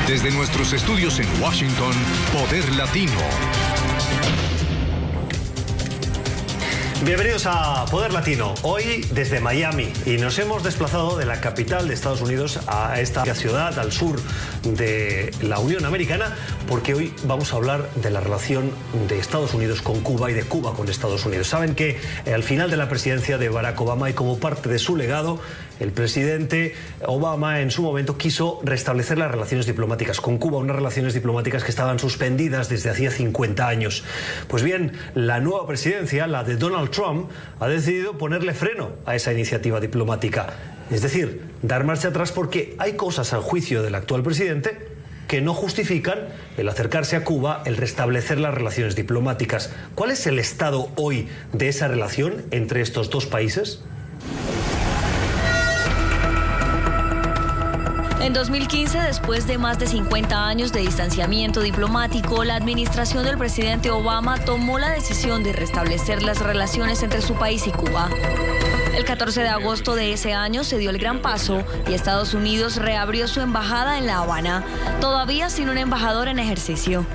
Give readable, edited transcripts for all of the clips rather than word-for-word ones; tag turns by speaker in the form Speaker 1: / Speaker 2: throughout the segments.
Speaker 1: Desde nuestros estudios en Washington, Poder Latino.
Speaker 2: Bienvenidos a Poder Latino, hoy desde Miami, y nos hemos desplazado de la capital de Estados Unidos a esta ciudad al sur de la Unión Americana, porque hoy vamos a hablar de la relación de Estados Unidos con Cuba y de Cuba con Estados Unidos. Saben que al final de la presidencia de Barack Obama y como parte de su legado, el presidente Obama en su momento quiso restablecer las relaciones diplomáticas con Cuba, unas relaciones diplomáticas que estaban suspendidas desde hacía 50 años. Pues bien, la nueva presidencia, la de Donald Trump, ha decidido ponerle freno a esa iniciativa diplomática. Es decir, dar marcha atrás porque hay cosas al juicio del actual presidente que no justifican el acercarse a Cuba, el restablecer las relaciones diplomáticas. ¿Cuál es el estado hoy de esa relación entre estos dos países?
Speaker 3: En 2015, después de más de 50 años de distanciamiento diplomático, la administración del presidente Obama tomó la decisión de restablecer las relaciones entre su país y Cuba. El 14 de agosto de ese año se dio el gran paso y Estados Unidos reabrió su embajada en La Habana, todavía sin un embajador en ejercicio.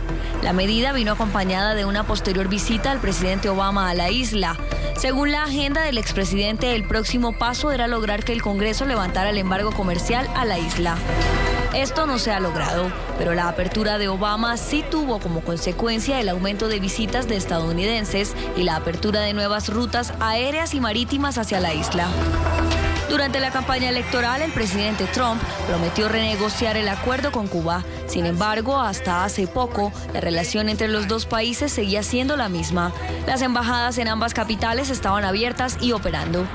Speaker 3: La medida vino acompañada de una posterior visita al presidente Obama a la isla. Según la agenda del expresidente, el próximo paso era lograr que el Congreso levantara el embargo comercial a la isla. Esto no se ha logrado, pero la apertura de Obama sí tuvo como consecuencia el aumento de visitas de estadounidenses y la apertura de nuevas rutas aéreas y marítimas hacia la isla. Durante la campaña electoral, el presidente Trump prometió renegociar el acuerdo con Cuba. Sin embargo, hasta hace poco, la relación entre los dos países seguía siendo la misma. Las embajadas en ambas capitales estaban abiertas y operando.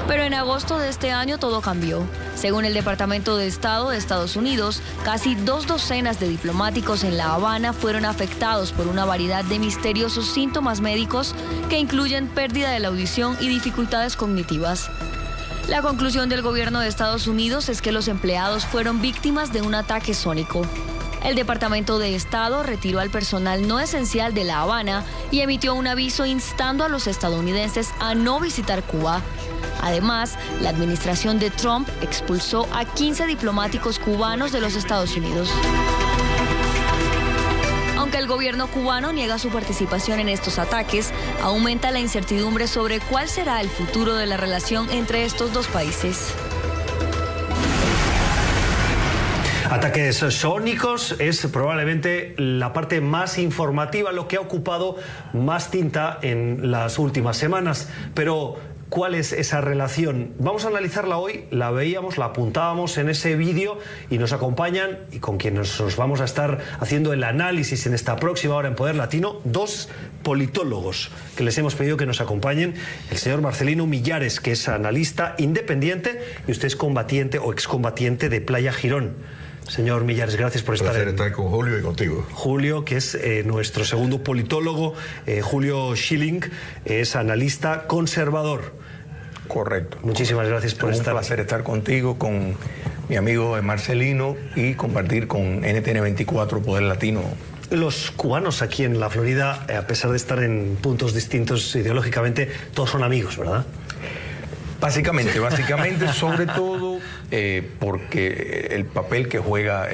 Speaker 3: Pero en agosto de este año todo cambió. Según el Departamento de Estado de Estados Unidos, casi 2 docenas de diplomáticos en La Habana fueron afectados por una variedad de misteriosos síntomas médicos que incluyen pérdida de la audición y dificultades cognitivas. La conclusión del gobierno de Estados Unidos es que los empleados fueron víctimas de un ataque sónico. El Departamento de Estado retiró al personal no esencial de La Habana y emitió un aviso instando a los estadounidenses a no visitar Cuba. Además, la administración de Trump expulsó a 15 diplomáticos cubanos de los Estados Unidos. Aunque el gobierno cubano niega su participación en estos ataques, aumenta la incertidumbre sobre cuál será el futuro de la relación entre estos dos países.
Speaker 2: Ataques sónicos es probablemente la parte más informativa, lo que ha ocupado más tinta en las últimas semanas. Pero ¿cuál es esa relación? Vamos a analizarla hoy, la veíamos, la apuntábamos en ese vídeo y nos acompañan, y con quienes nos vamos a estar haciendo el análisis en esta próxima hora en Poder Latino, dos politólogos que les hemos pedido que nos acompañen. El señor Marcelino Millares, que es analista independiente, y usted es combatiente o excombatiente de Playa Girón. Señor Millares, gracias por estar.
Speaker 4: Estar con Julio y contigo.
Speaker 2: Julio, que es nuestro segundo politólogo, Julio Schilling, es analista conservador.
Speaker 5: Correcto.
Speaker 2: Muchísimas gracias por estar.
Speaker 5: Un placer estar contigo, con mi amigo Marcelino, y compartir con NTN 24 Poder Latino.
Speaker 2: Los cubanos aquí en la Florida, a pesar de estar en puntos distintos ideológicamente, todos son amigos, ¿verdad?
Speaker 5: Básicamente, sobre todo porque el papel que juega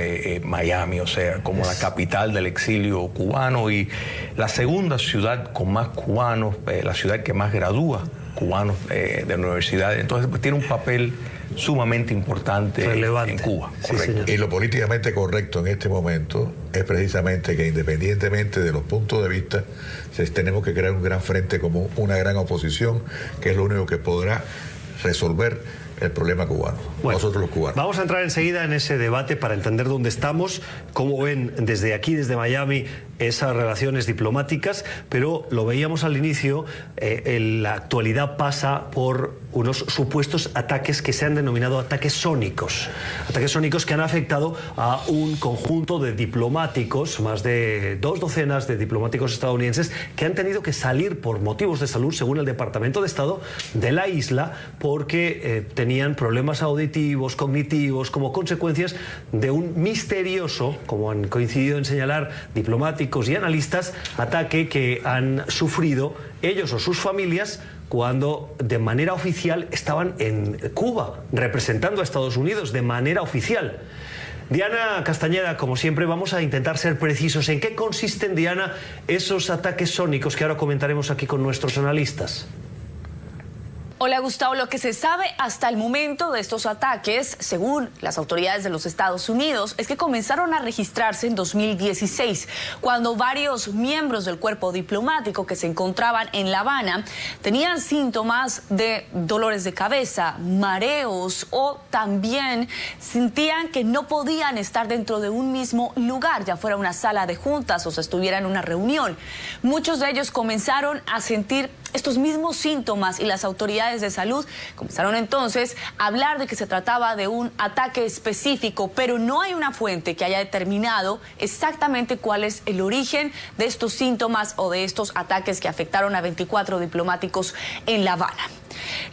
Speaker 5: Miami, o sea, como la capital del exilio cubano y la segunda ciudad con más cubanos, la ciudad que más gradúa cubanos de universidades, entonces pues, tiene un papel sumamente importante, relevante en Cuba.
Speaker 2: Sí,
Speaker 4: y lo políticamente correcto en este momento es precisamente que, independientemente de los puntos de vista, tenemos que crear un gran frente común, una gran oposición, que es lo único que podrá resolver el problema cubano, bueno, nosotros los cubanos.
Speaker 2: Vamos a entrar enseguida en ese debate para entender dónde estamos, cómo ven desde aquí, desde Miami, esas relaciones diplomáticas, pero lo veíamos al inicio, la actualidad pasa por unos supuestos ataques que se han denominado ataques sónicos que han afectado a un conjunto de diplomáticos, más de 2 docenas de diplomáticos estadounidenses, que han tenido que salir por motivos de salud, según el Departamento de Estado, de la isla, porque tenían problemas auditivos, cognitivos, como consecuencias de un misterioso, como han coincidido en señalar diplomáticos y analistas, ataque que han sufrido ellos o sus familias cuando de manera oficial estaban en Cuba, representando a Estados Unidos de manera oficial. Diana Castañeda, como siempre, vamos a intentar ser precisos. ¿En qué consisten, Diana, esos ataques sónicos que ahora comentaremos aquí con nuestros analistas?
Speaker 6: Hola Gustavo, lo que se sabe hasta el momento de estos ataques, según las autoridades de los Estados Unidos, es que comenzaron a registrarse en 2016, cuando varios miembros del cuerpo diplomático que se encontraban en La Habana tenían síntomas de dolores de cabeza, mareos o también sentían que no podían estar dentro de un mismo lugar, ya fuera una sala de juntas o se estuviera en una reunión. Muchos de ellos comenzaron a sentir estos mismos síntomas y las autoridades de salud comenzaron entonces a hablar de que se trataba de un ataque específico, pero no hay una fuente que haya determinado exactamente cuál es el origen de estos síntomas o de estos ataques que afectaron a 24 diplomáticos en La Habana.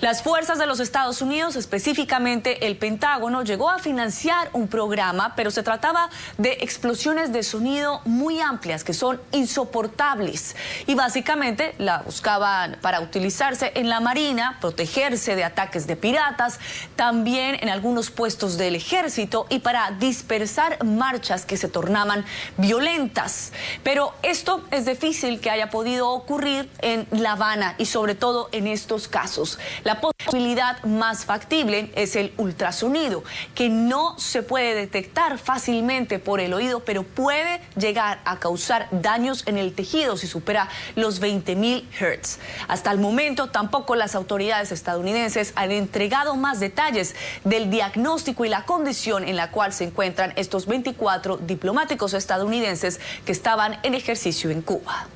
Speaker 6: Las fuerzas de los Estados Unidos, específicamente el Pentágono, llegó a financiar un programa, pero se trataba de explosiones de sonido muy amplias que son insoportables y básicamente la buscaban para utilizarse en la Marina, protegerse de ataques de piratas, también en algunos puestos del ejército y para dispersar marchas que se tornaban violentas. Pero esto es difícil que haya podido ocurrir en La Habana y sobre todo en estos casos. La posibilidad más factible es el ultrasonido, que no se puede detectar fácilmente por el oído, pero puede llegar a causar daños en el tejido si supera los 20.000 Hz. Hasta el momento, tampoco las autoridades estadounidenses han entregado más detalles del diagnóstico y la condición en la cual se encuentran estos 24 diplomáticos estadounidenses que estaban en ejercicio en Cuba.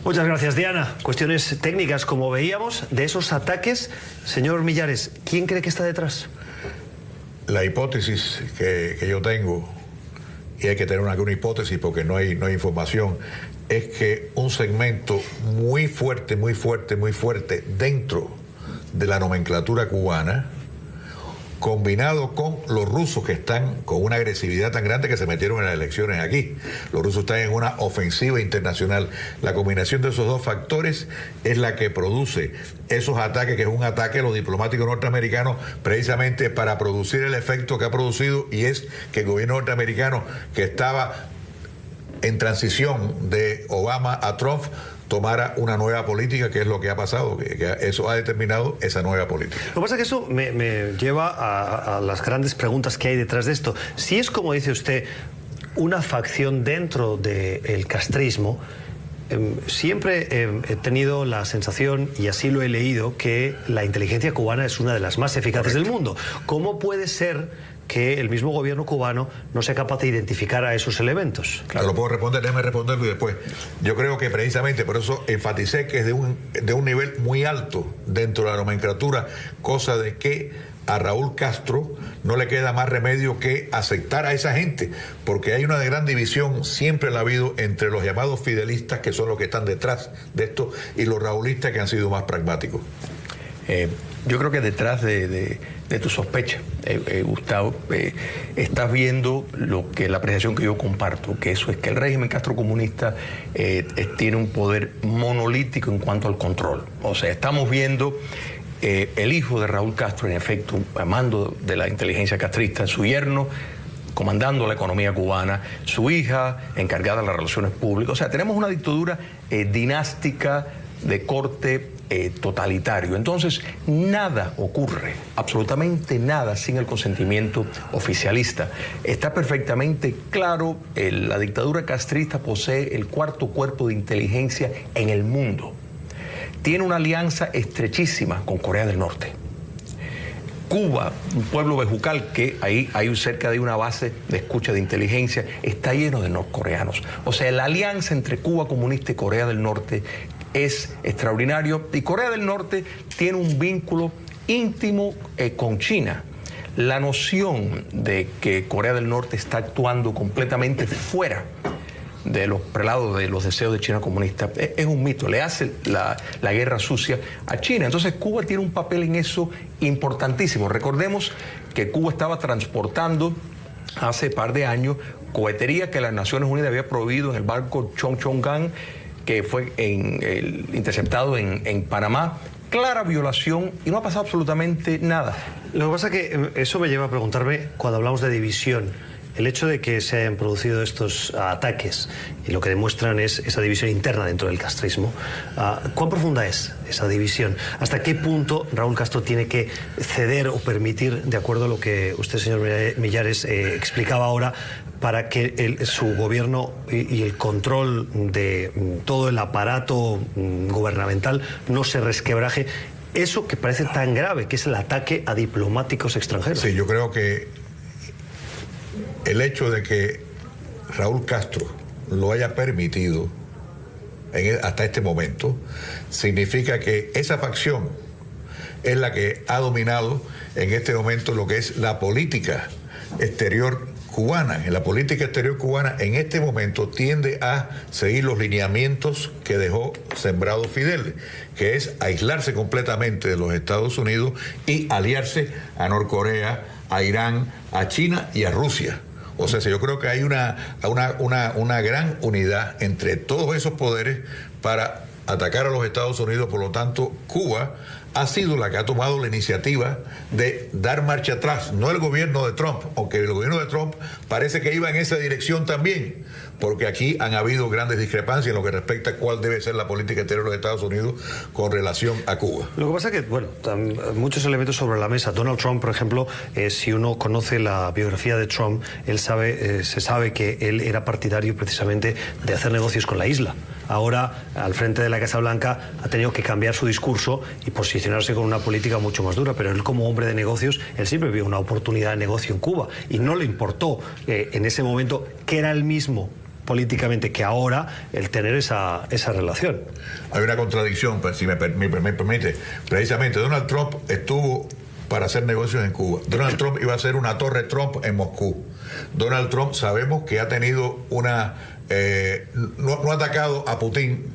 Speaker 2: Muchas gracias, Diana. Cuestiones técnicas, como veíamos, de esos ataques. Señor Millares, ¿quién cree que está detrás?
Speaker 4: La hipótesis que yo tengo, y hay que tener alguna hipótesis porque no hay información, es que un segmento muy fuerte dentro de la nomenclatura cubana, combinado con los rusos que están con una agresividad tan grande que se metieron en las elecciones aquí. Los rusos están en una ofensiva internacional. La combinación de esos dos factores es la que produce esos ataques, que es un ataque a los diplomáticos norteamericanos precisamente para producir el efecto que ha producido, y es que el gobierno norteamericano, que estaba en transición de Obama a Trump, tomara una nueva política, que es lo que ha pasado, que eso ha determinado esa nueva política.
Speaker 2: Lo que pasa es que eso me lleva a las grandes preguntas que hay detrás de esto. Si es, como dice usted, una facción dentro del castrismo, siempre he tenido la sensación, y así lo he leído, que la inteligencia cubana es una de las más eficaces del mundo. ¿Cómo puede ser que el mismo gobierno cubano no sea capaz de identificar a esos elementos?
Speaker 4: Claro, lo puedo responder, déjame responderlo y después. Yo creo que precisamente por eso enfaticé que es de un nivel muy alto dentro de la nomenclatura, cosa de que a Raúl Castro no le queda más remedio que aceptar a esa gente, porque hay una gran división, siempre la ha habido, entre los llamados fidelistas, que son los que están detrás de esto, y los raúlistas, que han sido más pragmáticos.
Speaker 5: Yo creo que detrás de tu sospecha, Gustavo, estás viendo lo que la apreciación que yo comparto, que eso es que el régimen castrocomunista tiene un poder monolítico en cuanto al control. O sea, estamos viendo el hijo de Raúl Castro, en efecto, a mando de la inteligencia castrista, su yerno comandando la economía cubana, su hija encargada de las relaciones públicas. O sea, tenemos una dictadura dinástica de corte totalitario. Entonces, nada ocurre, absolutamente nada, sin el consentimiento oficialista. Está perfectamente claro, la dictadura castrista posee el cuarto cuerpo de inteligencia en el mundo. Tiene una alianza estrechísima con Corea del Norte. Cuba, un pueblo bejucal que ahí hay cerca de una base de escucha de inteligencia, está lleno de norcoreanos. O sea, la alianza entre Cuba comunista y Corea del Norte es extraordinario, y Corea del Norte tiene un vínculo íntimo con China. La noción de que Corea del Norte está actuando completamente fuera de los prelados de los deseos de China comunista es un mito, le hace la guerra sucia a China. Entonces Cuba tiene un papel en eso importantísimo. Recordemos que Cuba estaba transportando hace par de años cohetería que las Naciones Unidas había prohibido en el barco Chongchongan, que fue interceptado en Panamá. Clara violación, y no ha pasado absolutamente nada.
Speaker 2: Lo que pasa es que eso me lleva a preguntarme, cuando hablamos de división, el hecho de que se hayan producido estos ataques y lo que demuestran es esa división interna dentro del castrismo, ¿cuán profunda es esa división? ¿Hasta qué punto Raúl Castro tiene que ceder o permitir, de acuerdo a lo que usted, señor Millares, explicaba ahora, para que su gobierno y el control de todo el aparato gubernamental no se resquebraje? Eso que parece tan grave, que es el ataque a diplomáticos extranjeros.
Speaker 4: Sí, yo creo que el hecho de que Raúl Castro lo haya permitido hasta este momento significa que esa facción es la que ha dominado en este momento lo que es la política exterior cubana. En la política exterior cubana en este momento tiende a seguir los lineamientos que dejó sembrado Fidel, que es aislarse completamente de los Estados Unidos y aliarse a Norcorea, a Irán, a China y a Rusia. O sea, yo creo que hay una gran unidad entre todos esos poderes para atacar a los Estados Unidos. Por lo tanto, Cuba ha sido la que ha tomado la iniciativa de dar marcha atrás, no el gobierno de Trump, aunque el gobierno de Trump parece que iba en esa dirección también, porque aquí han habido grandes discrepancias en lo que respecta a cuál debe ser la política exterior de los Estados Unidos con relación a Cuba.
Speaker 2: Lo que pasa es que, bueno, muchos elementos sobre la mesa. Donald Trump, por ejemplo, si uno conoce la biografía de Trump, él se sabe que él era partidario precisamente de hacer negocios con la isla. Ahora, al frente de la Casa Blanca, ha tenido que cambiar su discurso y posicionarse con una política mucho más dura, pero él, como hombre de negocios, él siempre vio una oportunidad de negocio en Cuba y no le importó en ese momento, que era el mismo políticamente que ahora, el tener esa relación. Hay una contradicción, si me permite. Precisamente Donald Trump estuvo para hacer negocios en Cuba. Donald Trump iba a hacer una torre Trump en Moscú. Donald Trump sabemos que ha tenido no ha atacado a Putin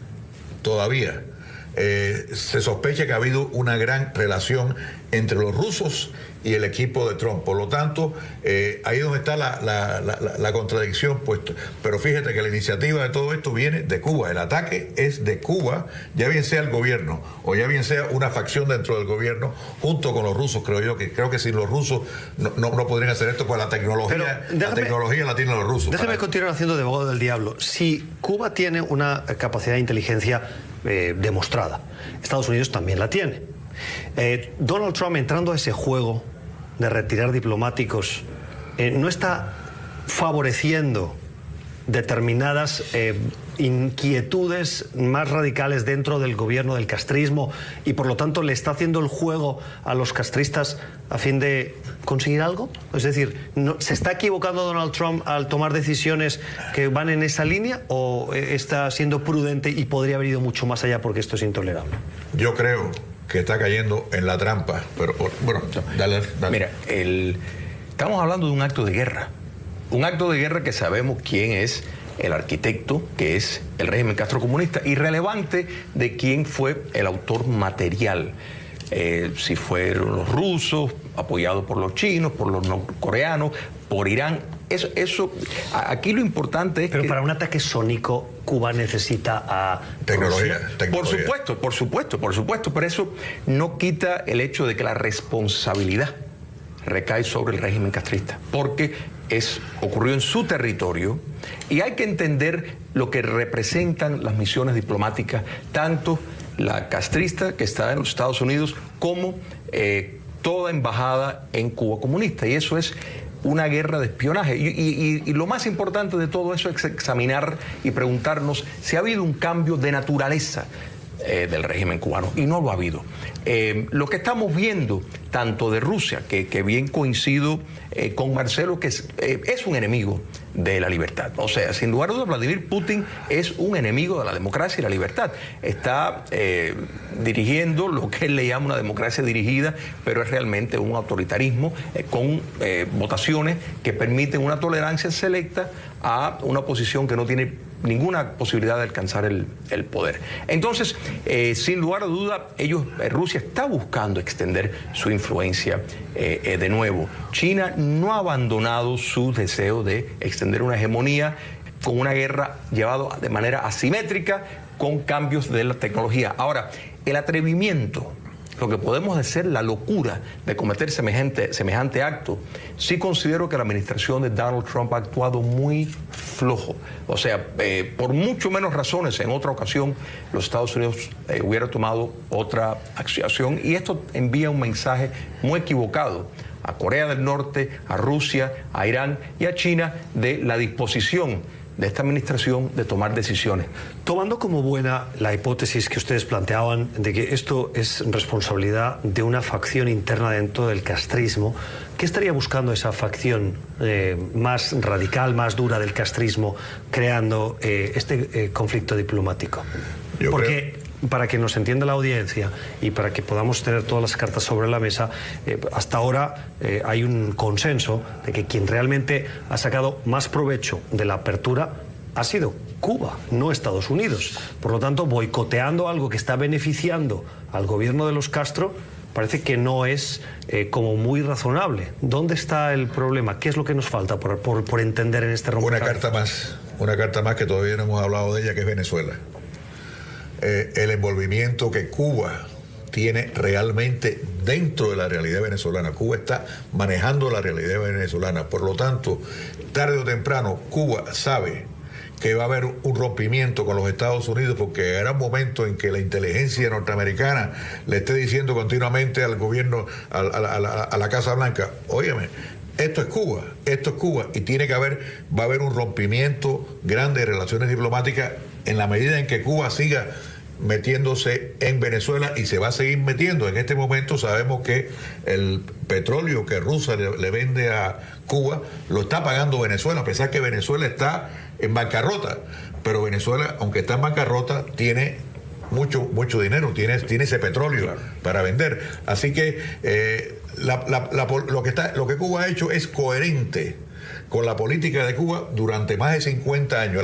Speaker 2: todavía. Se sospecha que ha habido una gran relación entre los rusos y el equipo de Trump. Por lo tanto, ahí es donde está la contradicción, pues. Pero fíjate que la iniciativa de todo esto viene de Cuba. El ataque es de Cuba, ya bien sea el gobierno o ya bien sea una facción dentro del gobierno, junto con los rusos. Creo que sin los rusos no podrían hacer esto, pues la tecnología la tienen los rusos. Déjeme continuar haciendo de abogado del diablo. Si Cuba tiene una capacidad de inteligencia demostrada, Estados Unidos también la tiene. Donald Trump, entrando a ese juego de retirar diplomáticos, no está favoreciendo determinadas inquietudes más radicales dentro del gobierno del castrismo y por lo tanto le está haciendo el juego a los castristas a fin de conseguir algo? Es decir, ¿se está equivocando Donald Trump al tomar decisiones que van en esa línea o está siendo prudente y podría haber ido mucho más allá porque esto es intolerable? Yo creo que está cayendo en la trampa, pero bueno, dale.
Speaker 5: Mira, estamos hablando de un acto de guerra. Un acto de guerra que sabemos quién es el arquitecto, que es el régimen castrocomunista, irrelevante de quién fue el autor material. Si fueron los rusos, apoyados por los chinos, por los norcoreanos, por Irán. Eso, aquí lo importante es que... Pero para un ataque sónico, Cuba necesita tecnología. Por supuesto, pero eso no quita el hecho de que la responsabilidad recae sobre el régimen castrista, porque ocurrió en su territorio y hay que entender lo que representan las misiones diplomáticas, tanto la castrista que está en los Estados Unidos como toda embajada en Cuba comunista, y eso es una guerra de espionaje. Y lo más importante de todo eso es examinar y preguntarnos si ha habido un cambio de naturaleza del régimen cubano, y no lo ha habido. Lo que estamos viendo, tanto de Rusia, que bien coincido con Marcelo, que es un enemigo de la libertad. O sea, sin lugar a dudas, Vladimir Putin es un enemigo de la democracia y la libertad. Está dirigiendo lo que él le llama una democracia dirigida, pero es realmente un autoritarismo con votaciones que permiten una tolerancia selecta a una oposición que no tiene ninguna posibilidad de alcanzar el poder. Entonces, sin lugar a duda, Rusia está buscando extender su influencia de nuevo. China no ha abandonado su deseo de extender una hegemonía con una guerra llevada de manera asimétrica, con cambios de la tecnología. Ahora, el atrevimiento lo que podemos hacer, la locura de cometer semejante acto, sí considero que la administración de Donald Trump ha actuado muy flojo. O sea, por mucho menos razones, en otra ocasión los Estados Unidos hubiera tomado otra acción, y esto envía un mensaje muy equivocado a Corea del Norte, a Rusia, a Irán y a China de la disposición de esta administración de tomar decisiones.
Speaker 2: Tomando como buena la hipótesis que ustedes planteaban de que esto es responsabilidad de una facción interna dentro del castrismo, ¿qué estaría buscando esa facción más radical, más dura del castrismo, creando este conflicto diplomático? Para que nos entienda la audiencia y para que podamos tener todas las cartas sobre la mesa, hasta ahora hay un consenso de que quien realmente ha sacado más provecho de la apertura ha sido Cuba, no Estados Unidos. Por lo tanto, boicoteando algo que está beneficiando al gobierno de los Castro parece que no es como muy razonable. ¿Dónde está el problema? ¿Qué es lo que nos falta por entender en este rompecabezas?
Speaker 4: Una carta más que todavía no hemos hablado de ella, que es Venezuela. El envolvimiento que Cuba tiene realmente dentro de la realidad venezolana. Cuba está manejando la realidad venezolana. Por lo tanto, tarde o temprano, Cuba sabe que va a haber un rompimiento con los Estados Unidos, porque habrá un momento en que la inteligencia norteamericana le esté diciendo continuamente al gobierno, a la Casa Blanca, óyeme, esto es Cuba, y va a haber un rompimiento grande de relaciones diplomáticas en la medida en que Cuba siga metiéndose en Venezuela, y se va a seguir metiendo. En este momento sabemos que el petróleo que Rusia le vende a Cuba lo está pagando Venezuela, a pesar que Venezuela está en bancarrota. Pero Venezuela, aunque está en bancarrota, tiene mucho dinero, tiene ese petróleo para vender. Así que lo que Cuba ha hecho es coherente con la política de Cuba durante más de 50 años.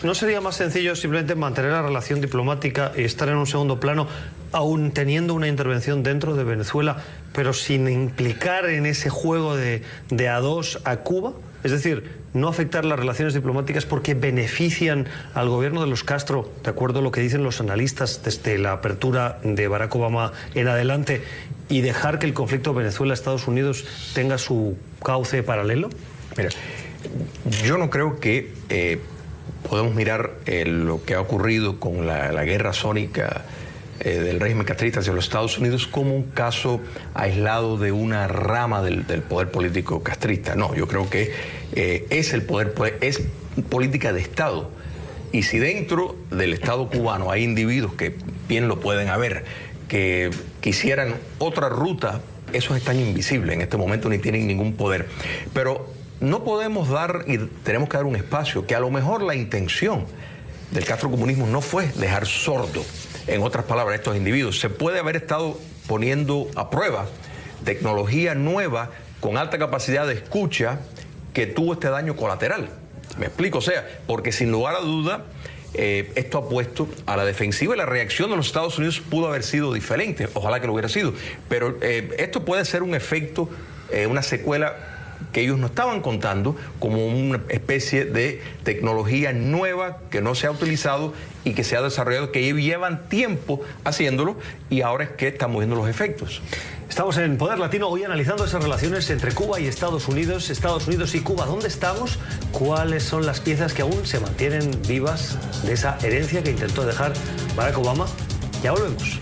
Speaker 2: ¿No sería más sencillo simplemente mantener la relación diplomática y estar en un segundo plano, aún teniendo una intervención dentro de Venezuela, pero sin implicar en ese juego de a dos a Cuba? Es decir, no afectar las relaciones diplomáticas porque benefician al gobierno de los Castro, de acuerdo a lo que dicen los analistas desde la apertura de Barack Obama en adelante, y dejar que el conflicto Venezuela-Estados Unidos tenga su cauce paralelo.
Speaker 5: Mira, yo no creo que podemos mirar lo que ha ocurrido con la guerra sónica del régimen castrista hacia los Estados Unidos como un caso aislado de una rama del poder político castrista. No, yo creo que es política de Estado. Y si dentro del Estado cubano hay individuos que bien lo pueden haber, que quisieran otra ruta, esos están invisibles en este momento, ni tienen ningún poder. Pero no podemos dar, y tenemos que dar un espacio, que a lo mejor la intención del castrocomunismo no fue dejar sordo, en otras palabras, a estos individuos. Se puede haber estado poniendo a prueba tecnología nueva con alta capacidad de escucha que tuvo este daño colateral. ¿Me explico? O sea, porque sin lugar a duda esto ha puesto a la defensiva, y la reacción de los Estados Unidos pudo haber sido diferente. Ojalá que lo hubiera sido. Pero esto puede ser un efecto, una secuela que ellos no estaban contando, como una especie de tecnología nueva que no se ha utilizado y que se ha desarrollado, que llevan tiempo haciéndolo, y ahora es que estamos viendo los efectos.
Speaker 2: Estamos en Poder Latino hoy analizando esas relaciones entre Cuba y Estados Unidos y Cuba. ¿Dónde estamos? ¿Cuáles son las piezas que aún se mantienen vivas de esa herencia que intentó dejar Barack Obama? Ya volvemos.